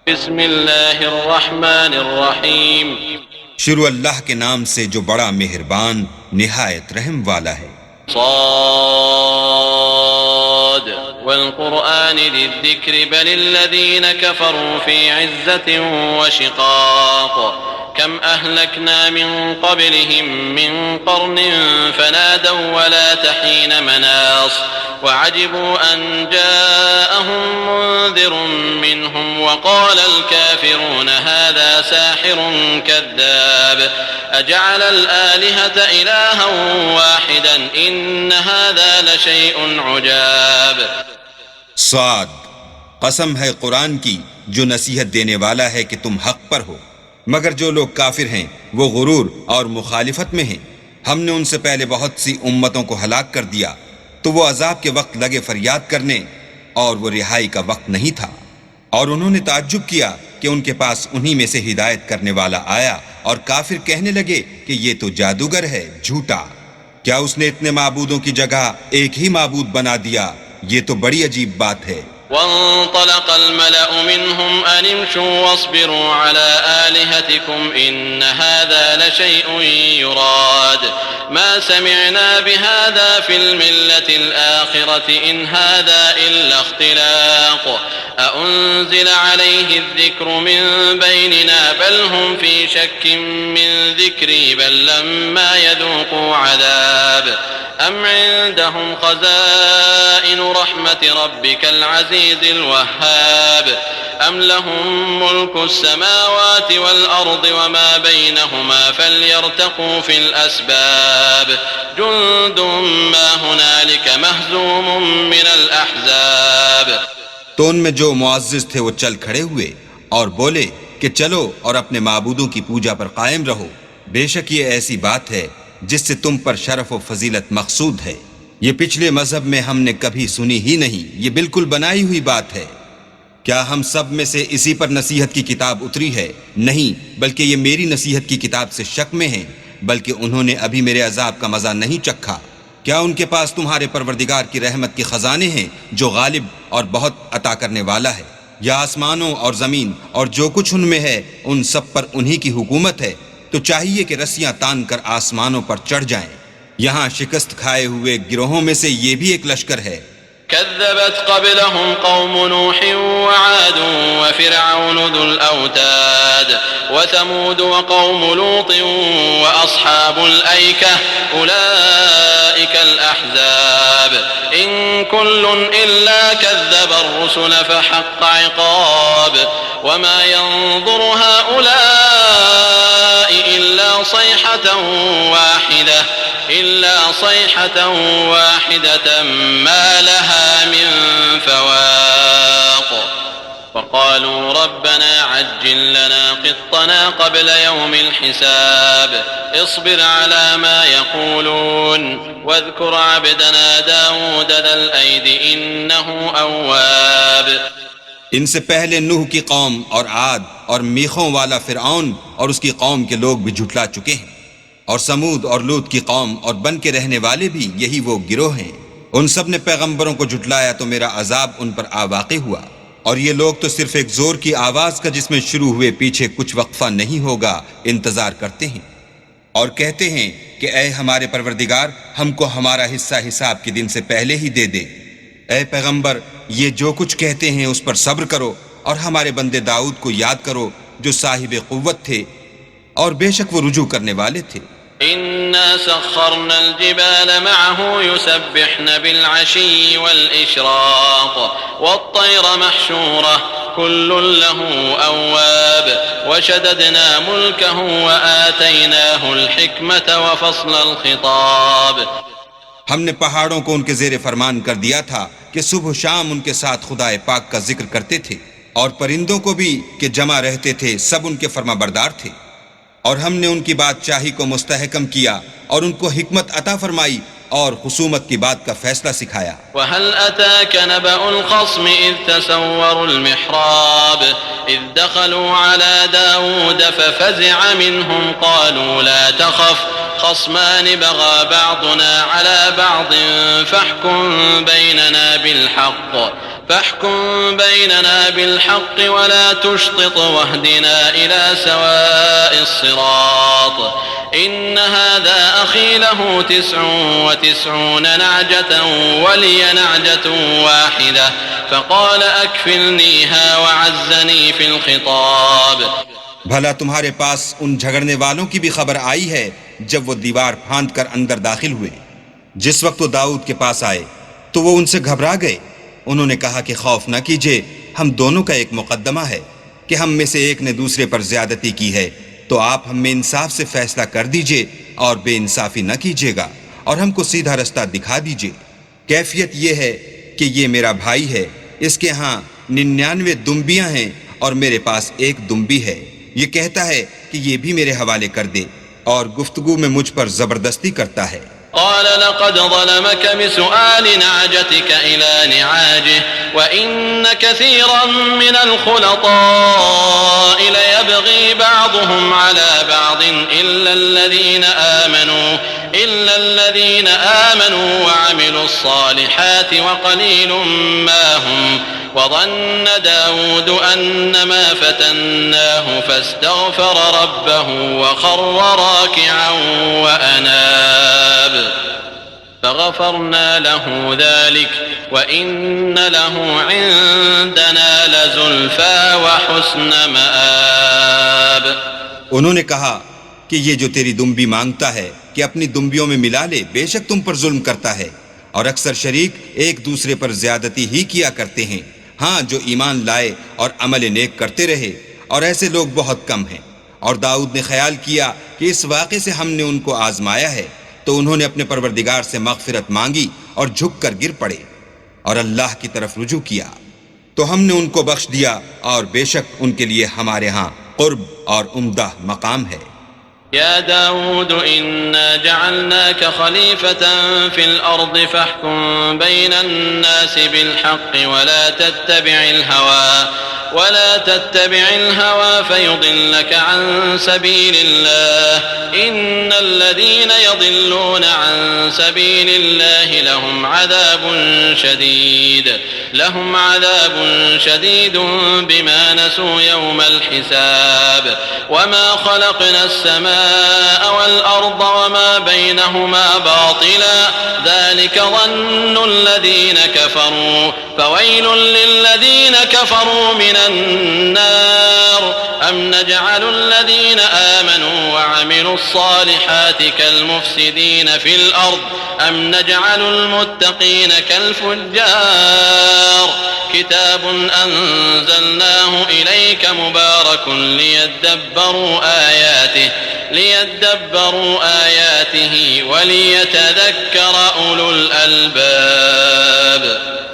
بسم اللہ الرحمن الرحیم شروع اللہ کے نام سے جو بڑا مہربان نہایت رحم والا ہے۔ صاد والقرآن ذی الذکر بل الذین کفروا فی عزة وشقاق كم أهلكنا من قبلهم من قرن فنادوا ولا تحين مناص وعجبوا أن جاءهم منذر منهم وقال الكافرون هذا ساحر كذاب أجعل الآلهة إلها واحدا إن هذا لشيء عجاب۔ صاد، قسم ہے قرآن کی جو نصیحت دینے والا ہے کہ تم حق پر ہو، مگر جو لوگ کافر ہیں وہ غرور اور مخالفت میں ہیں۔ ہم نے ان سے پہلے بہت سی امتوں کو ہلاک کر دیا تو وہ عذاب کے وقت لگے فریاد کرنے اور وہ رہائی کا وقت نہیں تھا، اور انہوں نے تعجب کیا کہ ان کے پاس انہی میں سے ہدایت کرنے والا آیا، اور کافر کہنے لگے کہ یہ تو جادوگر ہے جھوٹا، کیا اس نے اتنے معبودوں کی جگہ ایک ہی معبود بنا دیا؟ یہ تو بڑی عجیب بات ہے۔ وانطلق الملأ منهم أن امشوا واصبروا على آلهتكم إن هذا لشيء يراد ما سمعنا بهذا في الملة الآخرة إن هذا إلا اختلاق أأنزل عليه الذكر من بيننا بل هم في شك من ذكري بل لما يذوقوا عذاب أم عندهم خزائن رحمة ربك العزيز الوهاب أم لهم ملك السماوات والأرض وما بينهما فليرتقوا في الأسباب جند ما هنالك مهزوم من الأحزاب۔ تو ان میں جو معزز تھے وہ چل کھڑے ہوئے اور بولے کہ چلو اور اپنے معبودوں کی پوجا پر قائم رہو، بے شک یہ ایسی بات ہے جس سے تم پر شرف و فضیلت مقصود ہے، یہ پچھلے مذہب میں ہم نے کبھی سنی ہی نہیں، یہ بالکل بنائی ہوئی بات ہے۔ کیا ہم سب میں سے اسی پر نصیحت کی کتاب اتری ہے؟ نہیں، بلکہ یہ میری نصیحت کی کتاب سے شک میں ہیں، بلکہ انہوں نے ابھی میرے عذاب کا مزہ نہیں چکھا۔ کیا ان کے پاس تمہارے پروردگار کی رحمت کے خزانے ہیں جو غالب اور بہت عطا کرنے والا ہے، یا آسمانوں اور زمین اور جو کچھ ان میں ہے ان سب پر انہی کی حکومت ہے؟ تو چاہیے کہ رسیاں تان کر آسمانوں پر چڑھ جائیں۔ یہاں شکست کھائے ہوئے گروہوں میں سے یہ بھی ایک لشکر ہے۔ كذبت قبلهم قوم نوح وعاد وفرعون ذو الأوتاد وثمود وقوم لوط وأصحاب الأيكة أولئك الأحزاب إن كل إلا كذب الرسل فحق عقاب وما ينظر هؤلاء إلا صيحة واحدة ما لها من فواق وقالوا ربنا عجل لنا قطنا قبل يوم الحساب اصبر على ما يقولون واذكر عبدنا داود ذا الأيد إنه أواب۔ ان سے پہلے نوح کی قوم اور عاد اور میخوں والا فرعون اور اس کی قوم کے لوگ بھی جھٹلا چکے ہیں، اور سمود اور لوط کی قوم اور بن کے رہنے والے بھی یہی وہ گروہ ہیں۔ ان سب نے پیغمبروں کو جھٹلایا تو میرا عذاب ان پر واقع ہوا، اور یہ لوگ تو صرف ایک زور کی آواز کا جس میں شروع ہوئے پیچھے کچھ وقفہ نہیں ہوگا انتظار کرتے ہیں، اور کہتے ہیں کہ اے ہمارے پروردگار ہم کو ہمارا حصہ حساب کے دن سے پہلے ہی دے دے۔ اے پیغمبر یہ جو کچھ کہتے ہیں اس پر صبر کرو، اور ہمارے بندے داؤد کو یاد کرو جو صاحب قوت تھے اور بے شک وہ رجوع کرنے والے تھے۔ إنا سخرنا الجبال معه يسبحن بالعشي والإشراق والطير محشورة كل له أواب وشددنا ملكه وآتيناه الحكمة وفصل الخطاب۔ ہم نے پہاڑوں کو ان کے زیر فرمان کر دیا تھا کہ صبح و شام ان کے ساتھ خدائے پاک کا ذکر کرتے تھے، اور پرندوں کو بھی کہ جمع رہتے تھے سب ان کے فرما بردار تھے، اور ہم نے ان کی بادشاہی کو مستحکم کیا اور ان کو حکمت عطا فرمائی اور خصومت کی بات کا فیصلہ سکھایا۔ وَهَلْ أَتَاكَ نَبَأُ الْخَصْمِ إِذْ تَسَوَّرُوا الْمِحْرَابَ إِذْ دَخَلُوا عَلَى دَاوُودَ فَفَزِعَ مِنْهُمْ قَالُوا لَا تَخَفْ خَصْمَانِ بَغَى بَعْضُنَا عَلَى بَعْضٍ فَاحْكُم بَيْنَنَا بِالْحَقِّ فاحكم بيننا بالحق ولا تشطط واهدنا إلى سواء الصراط إن هذا أخي له 99 نعجة ولي نعجة واحدة فقال أكفلنيها وعزني في الخطاب. بھلا تمہارے پاس ان جھگڑنے والوں کی بھی خبر آئی ہے جب وہ دیوار پھاند کر اندر داخل ہوئے؟ جس وقت وہ داؤد کے پاس آئے تو وہ ان سے گھبرا گئے. انہوں نے کہا کہ خوف نہ کیجیے، ہم دونوں کا ایک مقدمہ ہے کہ ہم میں سے ایک نے دوسرے پر زیادتی کی ہے، تو آپ ہم میں انصاف سے فیصلہ کر دیجئے اور بے انصافی نہ کیجیے گا اور ہم کو سیدھا رستہ دکھا دیجئے. کیفیت یہ ہے کہ یہ میرا بھائی ہے، اس کے ہاں 99 دمبیاں ہیں اور میرے پاس ایک دمبی ہے. یہ کہتا ہے کہ یہ بھی میرے حوالے کر دے اور گفتگو میں مجھ پر زبردستی کرتا ہے. قال لقد ظلمك بسؤال نعجتك إلى نعاجه وإن كثيرا من الخلطاء ليبغي بعضهم على بعض إلا الذين آمنوا وعملوا الصالحات وقليل ما هم وظن داود أنما فتناه فاستغفر ربه وخر راكعا وأناب فغفرنا له ذلك وإن له عندنا لزلفى وحسن مآب. انہوں نے کہا کہ یہ جو تیری دمبی مانگتا ہے کہ اپنی دمبیوں میں ملا لے، بے شک تم پر ظلم کرتا ہے اور اکثر شریک ایک دوسرے پر زیادتی ہی کیا کرتے ہیں. ہاں جو ایمان لائے اور عمل نیک کرتے رہے، اور ایسے لوگ بہت کم ہیں. اور داؤد نے خیال کیا کہ اس واقعے سے ہم نے ان کو آزمایا ہے، تو انہوں نے اپنے پروردگار سے مغفرت مانگی اور جھک کر گر پڑے اور اللہ کی طرف رجوع کیا، تو ہم نے ان کو بخش دیا، اور بے شک ان کے لیے ہمارے ہاں قرب اور عمدہ مقام ہے. يا داود إنا جعلناك خليفة في الأرض فاحكم بين الناس بالحق ولا تتبع الهوى فيضلك عن سبيل الله إن الذين يضلون عن سبيل الله لهم عذاب شديد بما نسوا يوم الحساب وما خلقنا السماء والأرض وما بينهما باطلا ذلك ظن الذين كفروا فويل للذين كفروا من النار أم نجعل الذين آمنوا وعملوا الصالحات كالمفسدين في الأرض أم نجعل المتقين كالفجار كتاب أنزلناه إليك مبارك ليدبروا آياته وليتذكر أولو الألباب.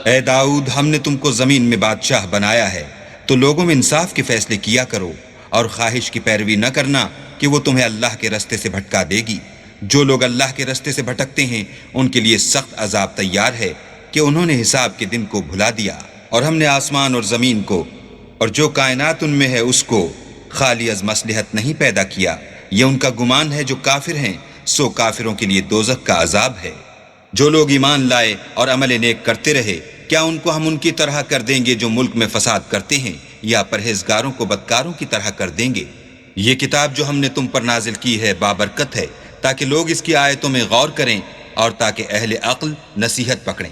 اے داؤد، ہم نے تم کو زمین میں بادشاہ بنایا ہے، تو لوگوں میں انصاف کے فیصلے کیا کرو اور خواہش کی پیروی نہ کرنا کہ وہ تمہیں اللہ کے رستے سے بھٹکا دے گی. جو لوگ اللہ کے رستے سے بھٹکتے ہیں ان کے لیے سخت عذاب تیار ہے کہ انہوں نے حساب کے دن کو بھلا دیا. اور ہم نے آسمان اور زمین کو اور جو کائنات ان میں ہے اس کو خالی از مصلحت نہیں پیدا کیا. یہ ان کا گمان ہے جو کافر ہیں، سو کافروں کے لیے دوزخ کا عذاب ہے. جو لوگ ایمان لائے اور عمل نیک کرتے رہے، کیا ان کو ہم ان کی طرح کر دیں گے جو ملک میں فساد کرتے ہیں، یا پرہیزگاروں کو بدکاروں کی طرح کر دیں گے؟ یہ کتاب جو ہم نے تم پر نازل کی ہے بابرکت ہے، تاکہ لوگ اس کی آیتوں میں غور کریں اور تاکہ اہل عقل نصیحت پکڑیں.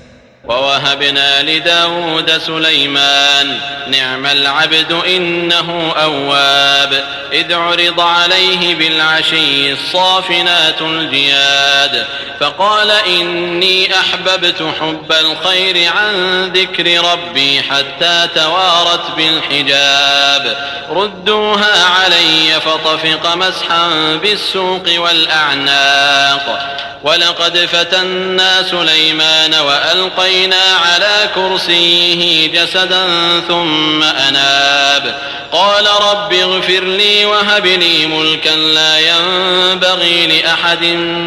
ووهبنا لداود سليمان نعم العبد إنه أواب إذ عرض عليه بالعشي الصافنات الجياد فقال إني أحببت حب الخير عن ذكر ربي حتى توارت بالحجاب ردوها علي فطفق مسحا بالسوق والأعناق ولقد فتنا سليمان وألقينا على كرسيه جسدا ثم أناب قال رب اغفر لي وهب لي ملكا لا ينبغي لأحد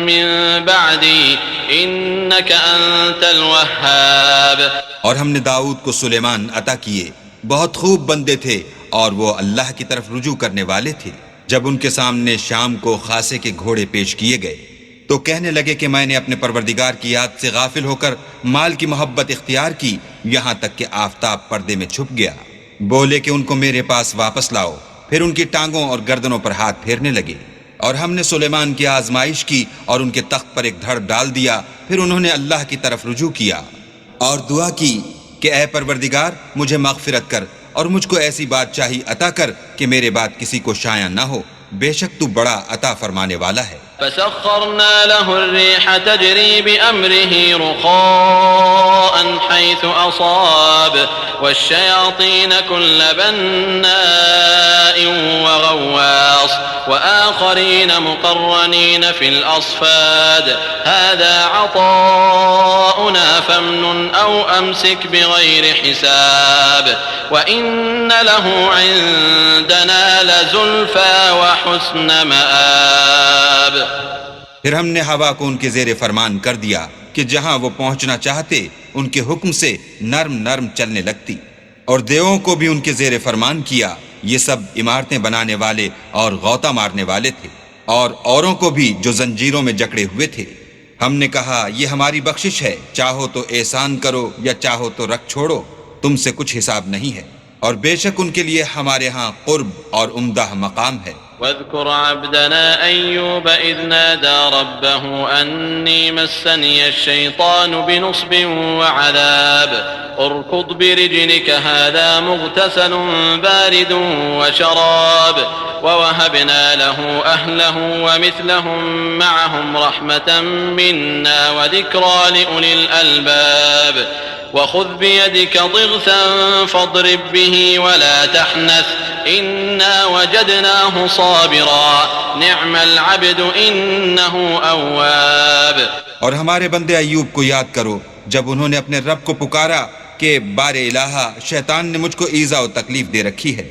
من بعدي إنك أنت الوهاب. اور ہم نے داؤد کو سلیمان عطا کیے، بہت خوب بندے تھے اور وہ اللہ کی طرف رجوع کرنے والے تھے. جب ان کے سامنے شام کو خاصے کے گھوڑے پیش کیے گئے تو کہنے لگے کہ میں نے اپنے پروردگار کی یاد سے غافل ہو کر مال کی محبت اختیار کی، یہاں تک کہ آفتاب پردے میں چھپ گیا۔ بولے کہ ان کو میرے پاس واپس لاؤ۔ پھر ان کی ٹانگوں اور گردنوں پر ہاتھ پھیرنے لگے۔ اور ہم نے سلیمان کی آزمائش کی اور ان کے تخت پر ایک دھڑ ڈال دیا۔ پھر انہوں نے اللہ کی طرف رجوع کیا اور دعا کی کہ اے پروردگار مجھے مغفرت کر اور مجھ کو ایسی بادشاہی عطا کر کہ میرے بعد کسی کو شایع نہ ہو، بے شک تو بڑا عطا فرمانے والا ہے۔ فسخرنا له الريح تجري بأمره رخاء حيث أصاب والشياطين كل بناء وغواص وآخرين مقرنين في الأصفاد هذا عطاؤنا فامنن أو أمسك بغير حساب وإن له عندنا لزلفى وحسن مآب۔ پھر ہم نے ہوا کو ان کے زیر فرمان کر دیا کہ جہاں وہ پہنچنا چاہتے ان کے حکم سے نرم نرم چلنے لگتی، اور دیووں کو بھی ان کے زیر فرمان کیا۔ یہ سب عمارتیں بنانے والے اور غوطہ مارنے والے تھے، اور اوروں کو بھی جو زنجیروں میں جکڑے ہوئے تھے۔ ہم نے کہا یہ ہماری بخشش ہے، چاہو تو احسان کرو یا چاہو تو رکھ چھوڑو، تم سے کچھ حساب نہیں ہے، اور بے شک ان کے لیے ہمارے ہاں قرب اور عمدہ مقام ہے۔ واذكر عبدنا أيوب إذ نادى ربه أني مسني الشيطان بنصب وعذاب اركض برجلك هذا مغتسل بارد وشراب ووهبنا له أهله ومثلهم معهم رحمة منا وذكرى لأولي الألباب وخذ بيدك ضغثا فاضرب به ولا تحنث إنا وجدناه صابرا نعم العبد إنه أواب۔ اور ہمارے بندے ایوب کو یاد کرو جب انہوں نے اپنے رب کو پکارا کہ بار الہا شیطان نے مجھ کو ایذا و تکلیف دے رکھی ہے۔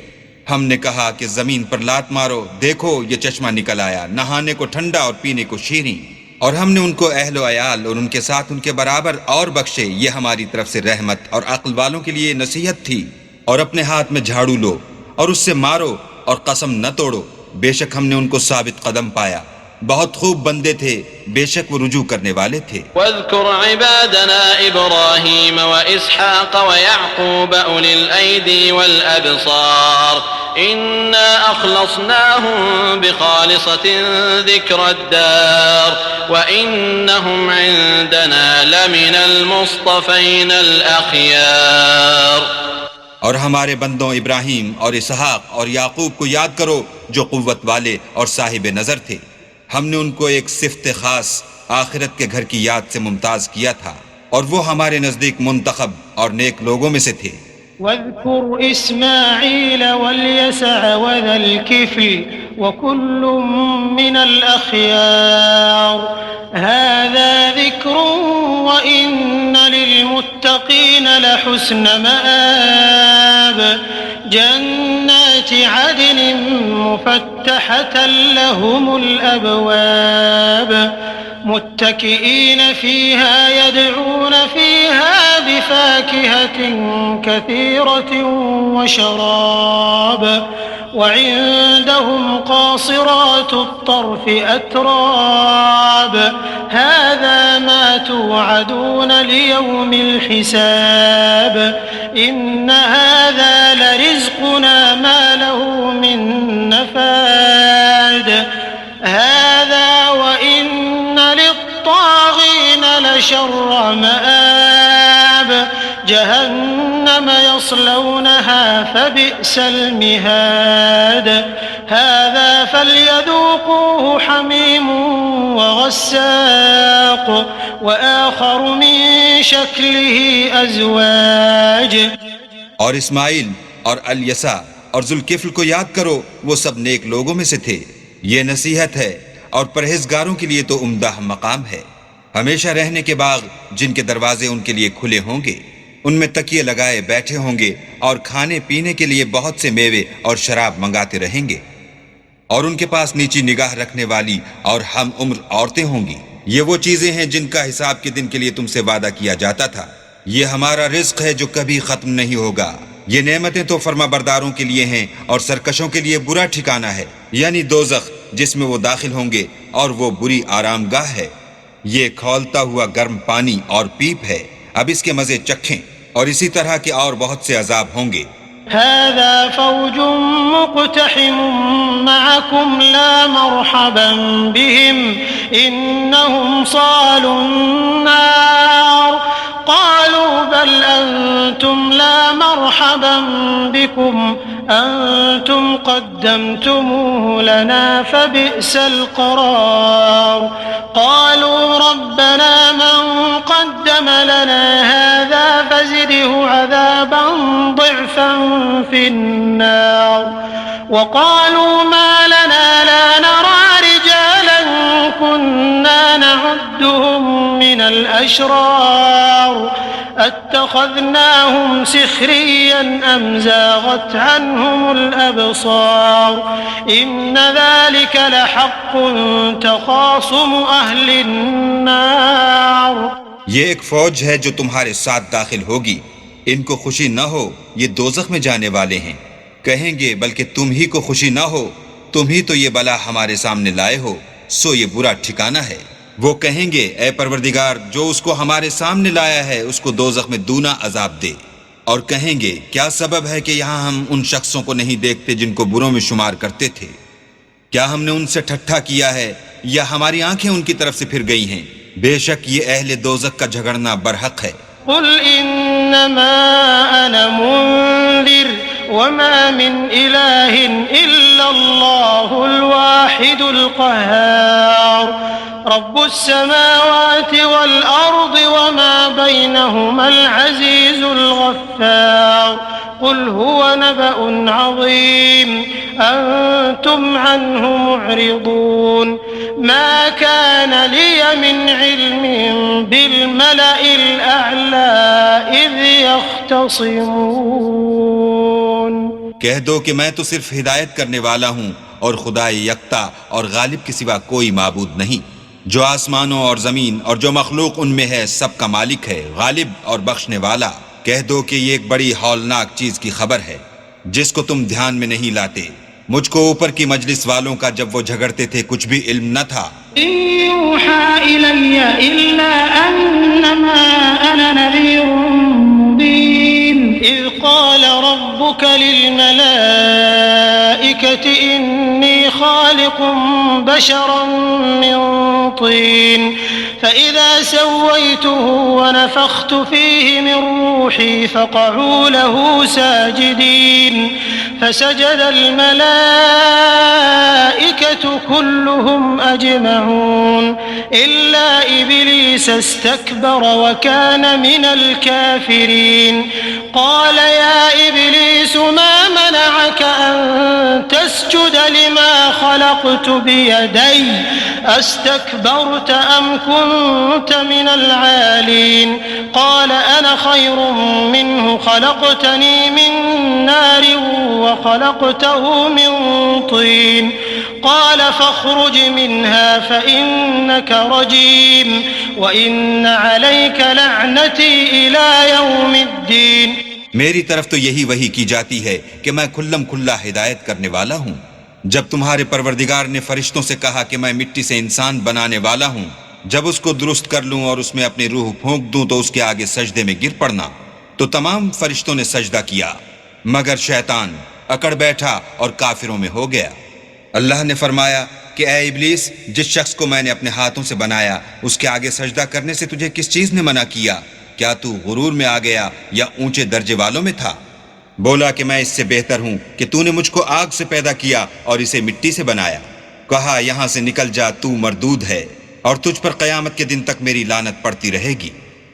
ہم نے کہا کہ زمین پر لات مارو، دیکھو یہ چشمہ نکل آیا، نہانے کو ٹھنڈا اور پینے کو شیریں، اور ہم نے ان کو اہل و عیال اور ان کے ساتھ ان کے برابر اور بخشے، یہ ہماری طرف سے رحمت اور عقل والوں کے لیے نصیحت تھی۔ اور اپنے ہاتھ میں جھاڑو لو اور اس سے مارو اور قسم نہ توڑو، بے شک ہم نے ان کو ثابت قدم پایا، بہت خوب بندے تھے، بے شک وہ رجوع کرنے والے تھے۔ واذكر عبادنا إبراهيم وإسحاق ويعقوب أولي الأيدي والأبصار إنا أخلصناهم بخالصة ذكر الدار وإنهم عندنا لمن المصطفين الأخيار۔ اور ہمارے بندوں ابراہیم اور اسحاق اور یعقوب کو یاد کرو جو قوت والے اور صاحب نظر تھے، ہم نے ان کو ایک صفت خاص آخرت کے گھر کی یاد سے ممتاز کیا تھا، اور وہ ہمارے نزدیک منتخب اور نیک لوگوں میں سے تھے۔ واذكر إسماعيل واليسع وذا الكفل وكل من الأخيار هذا ذكر وإن للمتقين لحسن مآب جنات عدن مفتحة لهم الأبواب متكئين فيها يدعون فيها بفاكهة كثيرة وشراب وعندهم قاصرات الطرف أتراب هذا ما توعدون ليوم الحساب إن هذا لرزقنا ما له من نفاد هذا وإن للطاغين لشر مآب جهنم يصلونها فبئس المهاد هذا فليذوقوه حميم وغساق وآخر من شكله أزواج۔ اور اسماعیل اور الیسع اور ذوالکفل کو یاد کرو، وہ سب نیک لوگوں میں سے تھے۔ یہ نصیحت ہے اور پرہیزگاروں کے لیے تو عمدہ مقام ہے۔ ہمیشہ رہنے کے باغ جن کے دروازے ان کے لیے کھلے ہوں گے، ان میں تکیے لگائے بیٹھے ہوں گے، اور کھانے پینے کے لیے بہت سے میوے اور شراب منگاتے رہیں گے، اور ان کے پاس نیچی نگاہ رکھنے والی اور ہم عمر عورتیں ہوں گی۔ یہ وہ چیزیں ہیں جن کا حساب کے دن کے لیے تم سے وعدہ کیا جاتا تھا۔ یہ ہمارا رزق ہے جو کبھی ختم نہیں ہوگا۔ یہ نعمتیں تو فرما برداروں کے لیے ہیں، اور سرکشوں کے لیے برا ٹھکانہ ہے، یعنی دوزخ جس میں وہ داخل ہوں گے اور وہ بری آرام گاہ ہے۔ یہ کھولتا ہوا گرم پانی اور پیپ ہے، اب اس کے مزے چکھیں، اور اسی طرح کے اور بہت سے عذاب ہوں گے۔ هذا فوج مقتحم معكم لا مرحبا بهم إنهم صالوا النار قالوا بل أنتم لا مرحبا بكم أنتم قدمتموه لنا فبئس القرار قالوا ربنا من قدم لنا هذا فزده عذابا ضعفا في النار وقالوا ما لنا لا نرى رجالا كنا نعدهم من الأشرار اتخذناهم سخريا أم زاغت عنهم الأبصار إن ذلك لحق تخاصم أهل النار۔ یہ ایک فوج ہے جو تمہارے ساتھ داخل ہوگی، ان کو خوشی نہ ہو، یہ دوزخ میں جانے والے ہیں۔ کہیں گے بلکہ تم ہی کو خوشی نہ ہو، تم ہی تو یہ بلا ہمارے سامنے لائے ہو، سو یہ برا ٹھکانہ ہے۔ وہ کہیں گے اے پروردگار، جو اس کو ہمارے سامنے لایا ہے اس کو دوزخ میں دونا عذاب دے۔ اور کہیں گے کیا سبب ہے کہ یہاں ہم ان شخصوں کو نہیں دیکھتے جن کو بروں میں شمار کرتے تھے؟ کیا ہم نے ان سے ٹھٹھا کیا ہے یا ہماری آنکھیں ان کی طرف سے پھر گئی ہیں؟ بے شک یہ اہل دوزخ کا جھگڑنا برحق ہے۔ قل انما انا منذر وما من اله الا الله الواحد القهار رب السماوات والارض وما بينهما العزيز الغفار قل هو نبأ عظيم أنتم عنه معرضون ما كان لي من علم بالملأ الأعلى إذ يختصمون۔ کہہ دو کہ میں تو صرف ہدایت کرنے والا ہوں اور خدا یکتا اور غالب کے سوا کوئی معبود نہیں، جو آسمانوں اور زمین اور جو مخلوق ان میں ہے سب کا مالک ہے، غالب اور بخشنے والا۔ کہہ دو کہ یہ ایک بڑی ہولناک چیز کی خبر ہے جس کو تم دھیان میں نہیں لاتے۔ مجھ کو اوپر کی مجلس والوں کا جب وہ جھگڑتے تھے کچھ بھی علم نہ تھا۔ إن يوحى إلي إلا أنما أنا نذير مبين إذ قال ربك للملائكة إني خالق بشرا من طين فإذا سويته ونفخت فيه من روحي فقعوا له ساجدين فسجد الملائكة كلهم أجمعون إلا إبليس استكبر وكان من الكافرين قال يا إبليس ما منعك أن تسجد لما خلقت بيدي أستكبرت أم كنت من العالين قال أنا خير منه خلقتني من نار وخلقته من طين قال فاخرج منها فإنك رجيم وإن عليك لعنتي إلى يوم الدين۔ میری طرف تو یہی وحی کی جاتی ہے کہ میں کھلم کھلا ہدایت کرنے والا ہوں۔ جب تمہارے پروردگار نے فرشتوں سے کہا کہ میں مٹی سے انسان بنانے والا ہوں، جب اس کو درست کر لوں اور اس میں اپنی روح پھونک دوں تو اس کے آگے سجدے میں گر پڑنا، تو تمام فرشتوں نے سجدہ کیا مگر شیطان اکڑ بیٹھا اور کافروں میں ہو گیا۔ اللہ نے فرمایا کہ اے ابلیس، جس شخص کو میں نے اپنے ہاتھوں سے بنایا اس کے آگے سجدہ کرنے سے تجھے کس چیز نے منع کیا؟ کیا تو غرور میں آ گیا یا اونچے درجے والوں میں تھا؟ بولا کہ میں اس سے بہتر ہوں کہ تو نے مجھ کو آگ سے پیدا کیا اور اسے مٹی سے بنایا۔ کہا یہاں سے نکل جا، تو مردود ہے اور تجھ پر قیامت کے دن تک میری لعنت پڑتی رہے گی۔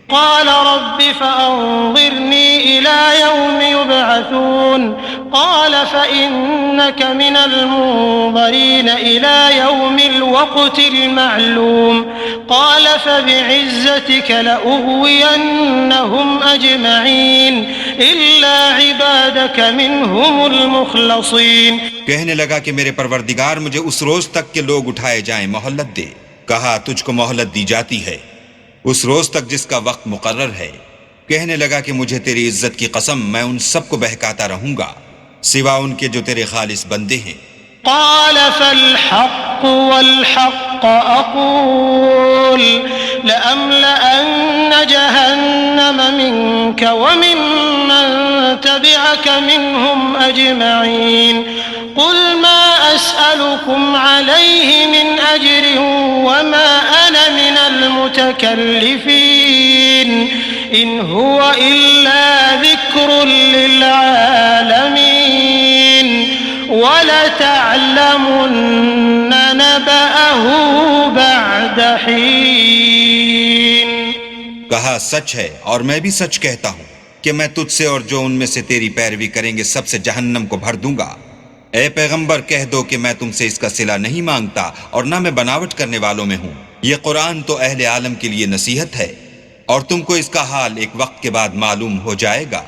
قال رب فأنظرني إلى يوم يبعثون قال فإنك من المنظرين إلى يوم الوقت المعلوم قال فبعزتك لأغوينهم أجمعين إلا عبادك منهم المخلصين۔ کہنے لگا کہ میرے پروردگار مجھے اس روز تک کہ لوگ اٹھائے جائیں مہلت دے۔ کہا تجھ کو مہلت دی جاتی ہے اس روز تک جس کا وقت مقرر ہے۔ کہنے لگا کہ مجھے تیری عزت کی قسم میں ان سب کو بہکاتا رہوں گا سوا ان کے جو تیرے خالص بندے ہیں۔ قال فالحق والحق أقول لأملأن جهنم منك وممن تبعك منهم أجمعين قل ما أسألكم عليه من أجر وما أنا من المتكلفين إن هو إلا ذكر للعالمين وَلَتَعْلَمُنَّ نَبَأَهُ بَعْدَ حِينٍ۔ کہا سچ ہے اور میں بھی سچ کہتا ہوں کہ میں تجھ سے اور جو ان میں سے تیری پیروی کریں گے سب سے جہنم کو بھر دوں گا۔ اے پیغمبر کہہ دو کہ میں تم سے اس کا صلہ نہیں مانگتا اور نہ میں بناوٹ کرنے والوں میں ہوں۔ یہ قرآن تو اہل عالم کے لیے نصیحت ہے اور تم کو اس کا حال ایک وقت کے بعد معلوم ہو جائے گا۔